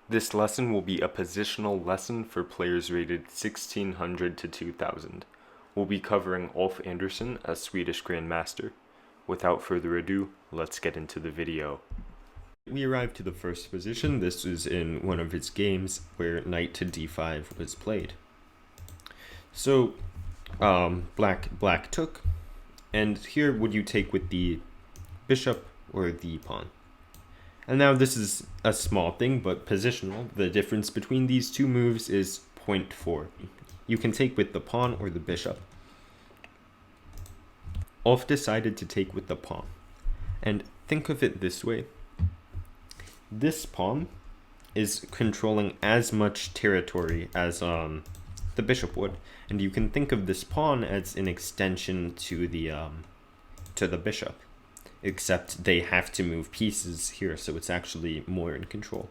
This lesson will be a positional lesson for players rated 1600 to 2000. We'll be covering Ulf Andersson, a Swedish Grandmaster. Without further ado, let's get into the video. We arrived to the first position. This is in one of his games where knight to d5 was played. So, black took, and here would you take with the bishop or the pawn? And now this is a small thing, but positional. The difference between these two moves is 0.4. You can take with the pawn or the bishop. Ulf decided to take with the pawn. And think of it this way. This pawn is controlling as much territory as the bishop would. And you can think of this pawn as an extension to the bishop. Except they have to move pieces here, so it's actually more in control.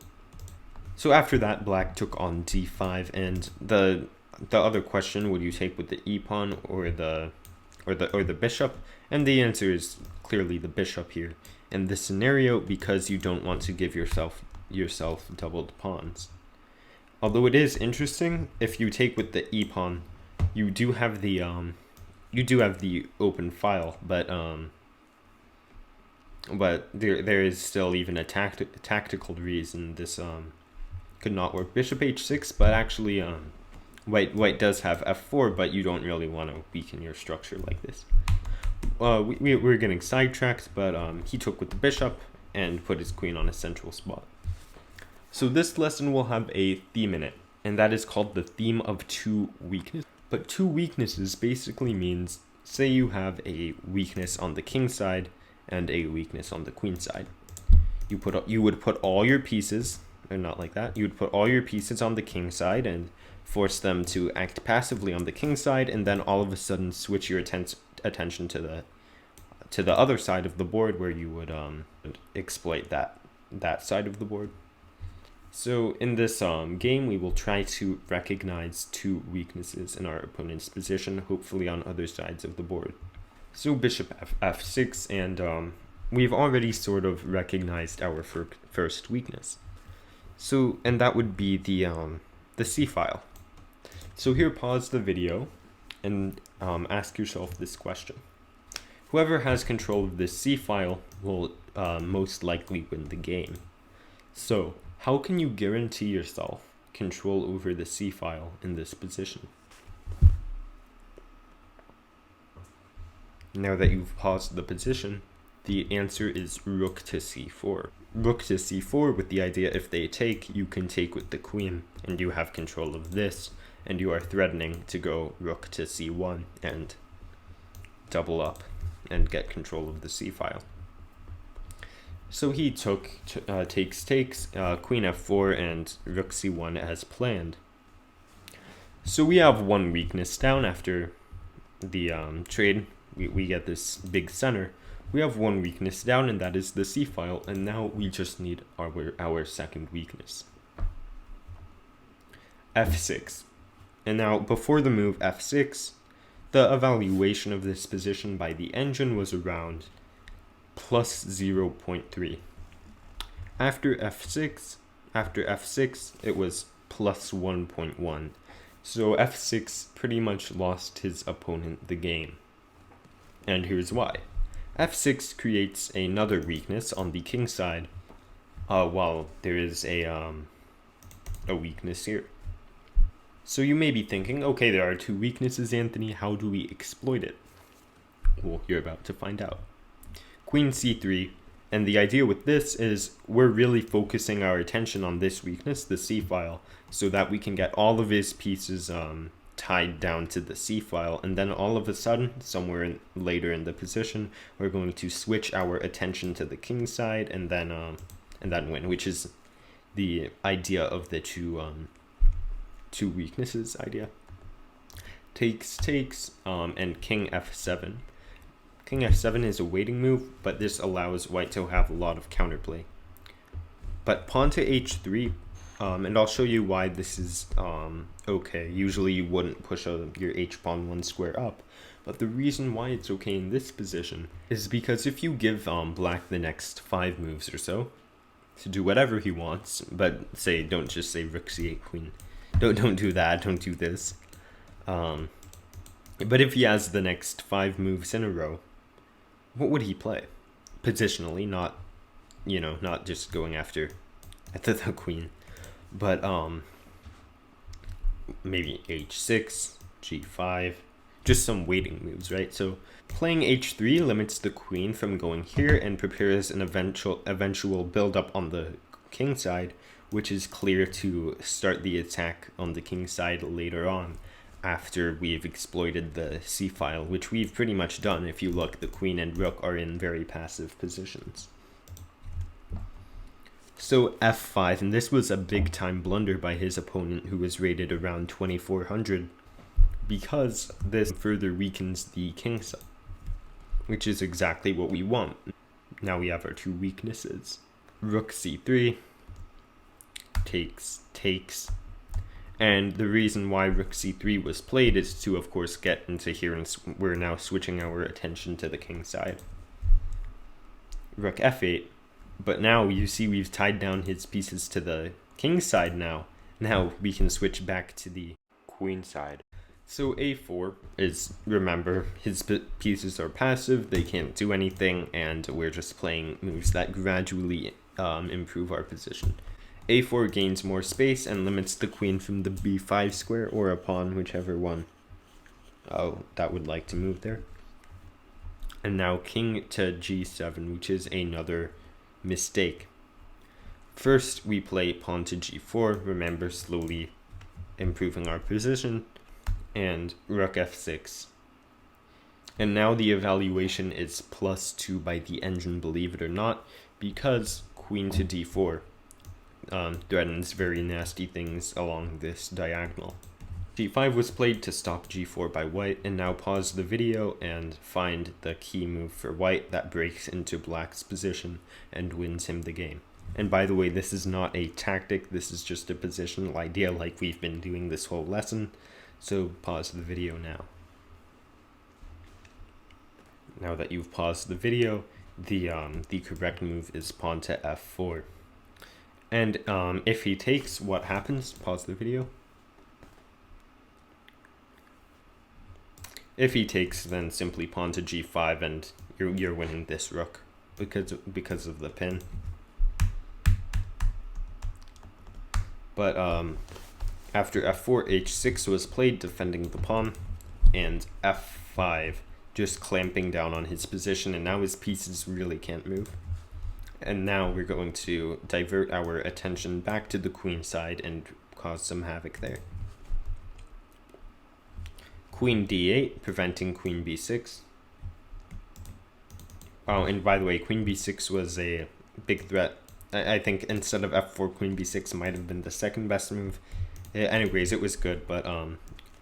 So after that, black took on d5, and the other question, would you take with the e-pawn or the bishop? And the answer is clearly the bishop here in this scenario, because you don't want to give yourself doubled pawns. Although it is interesting, if you take with the e-pawn, you do have the open file, but there is still even a tactical reason this could not work. Bishop h6, but actually white does have f4, but you don't really want to weaken your structure like this. We're getting sidetracked, but he took with the bishop and put his queen on a central spot. So this lesson will have a theme in it, and that is called the theme of two weaknesses. But two weaknesses basically means, say you have a weakness on the king side and a weakness on the queen side. You would put all your pieces, or not like that, you would put all your pieces on the king side and force them to act passively on the king side, and then all of a sudden switch your attention to the other side of the board, where you would exploit that side of the board. So in this game, we will try to recognize two weaknesses in our opponent's position, hopefully on other sides of the board. So bishop f6, and we've already sort of recognized our first weakness. So, and that would be the C file. So here, pause the video and ask yourself this question. Whoever has control of this C file will most likely win the game. So how can you guarantee yourself control over the C file in this position? Now that you've paused the position, the answer is rook to c4. Rook to c4 with the idea if they take, you can take with the queen, and you have control of this, and you are threatening to go rook to c1 and double up and get control of the c file. So he took, takes, queen f4 and rook c1 as planned. So we have one weakness down after the trade. We get this big center. We have one weakness down, and that is the C file, and now we just need our second weakness. f6. And now, before the move f6, the evaluation of this position by the engine was around plus 0.3. After f6, it was plus 1.1. So f6 pretty much lost his opponent the game. And here's why. f6 creates another weakness on the king side, while there is a weakness here. So you may be thinking, okay, there are two weaknesses, Anthony, how do we exploit it? Well, you're about to find out. Queen c3, and the idea with this is we're really focusing our attention on this weakness, the C file, so that we can get all of his pieces tied down to the C file, and then all of a sudden, somewhere later in the position, we're going to switch our attention to the king side and then win, which is the idea of the two weaknesses idea. Takes, and king f7. King f7 is a waiting move, but this allows white to have a lot of counterplay. But pawn to h3, and I'll show you why this is okay. Usually you wouldn't push your h-pawn one square up, but the reason why it's okay in this position is because if you give black the next 5 moves or so, to do whatever he wants, but don't just say rook c8 queen. Don't do that. Don't do this. But if he has the next 5 moves in a row, what would he play? Positionally, not just going after the queen, but maybe h6, g5, just some waiting moves, right? So playing h3 limits the queen from going here and prepares an eventual build up on the king side, which is clear to start the attack on the king side later on, after we've exploited the c-file, which we've pretty much done. If you look, the queen and rook are in very passive positions. So f5, and this was a big time blunder by his opponent, who was rated around 2400, because this further weakens the king side, which is exactly what we want. Now we have our 2 weaknesses. Rook c3, takes, and the reason why rook c3 was played is to, of course, get into here, and we're now switching our attention to the king side. Rook f8, but now you see we've tied down his pieces to the king side now. Now we can switch back to the queen side. So a4 is, remember, his pieces are passive, they can't do anything, and we're just playing moves that gradually improve our position. a4 gains more space and limits the queen from the b5 square, or a pawn, whichever one that would like to move there. And now king to g7, which is another mistake. First we play pawn to g4, remember, slowly improving our position, and rook f6. And now the evaluation is +2 by the engine, believe it or not, because queen to d4 threatens very nasty things along this diagonal. g5 was played to stop g4 by white, and now pause the video and find the key move for white that breaks into black's position and wins him the game. And by the way, this is not a tactic, this is just a positional idea like we've been doing this whole lesson. So pause the video now. Now that you've paused the video, the correct move is pawn to f4. And if he takes, what happens? Pause the video. If he takes, then simply pawn to g5, and you're winning this rook because of the pin. But after f4, h6 was played, defending the pawn, and f5, just clamping down on his position, and now his pieces really can't move. And now we're going to divert our attention back to the queen side and cause some havoc there. Queen d8, preventing queen b6. Oh, and by the way, queen b6 was a big threat. I think instead of f4, queen b6 might have been the second best move. Anyways, it was good, but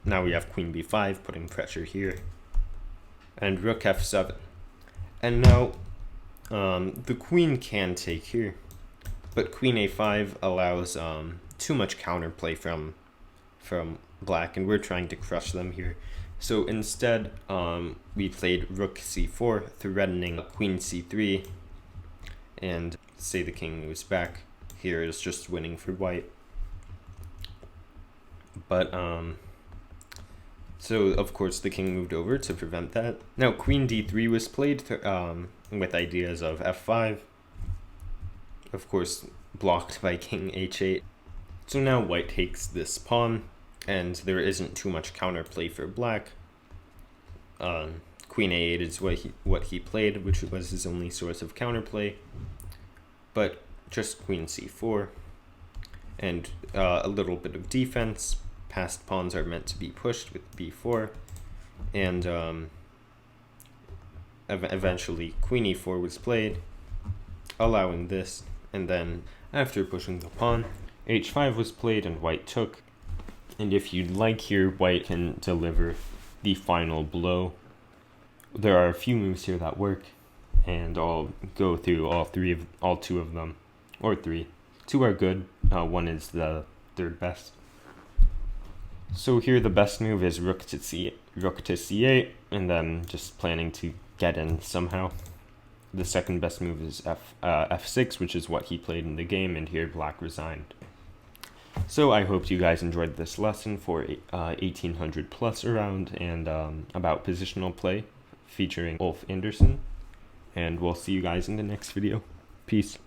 now we have queen b5, putting pressure here. And rook f7. And now the queen can take here, but queen a5 allows too much counterplay from black, and we're trying to crush them here. So instead, we played rook c4, threatening queen c3, and say the king moves back. Here is just winning for white. But so of course the king moved over to prevent that. Now queen d3 was played with ideas of f5, of course blocked by king h8. So now white takes this pawn, and there isn't too much counterplay for black. Queen a8 is what he played, which was his only source of counterplay. But just queen c4 and a little bit of defense. Passed pawns are meant to be pushed with b4, and eventually queen e4 was played, allowing this, and then after pushing the pawn, h5 was played and white took. And if you'd like here, white can deliver the final blow. There are a few moves here that work, and I'll go through all two of them, or three. Two are good, one is the third best. So here the best move is rook to c8, and then just planning to get in somehow. the second best move is f6, which is what he played in the game, and here black resigned. So I hope you guys enjoyed this lesson for 1800 plus around, and about positional play featuring Ulf Andersson, and we'll see you guys in the next video. Peace.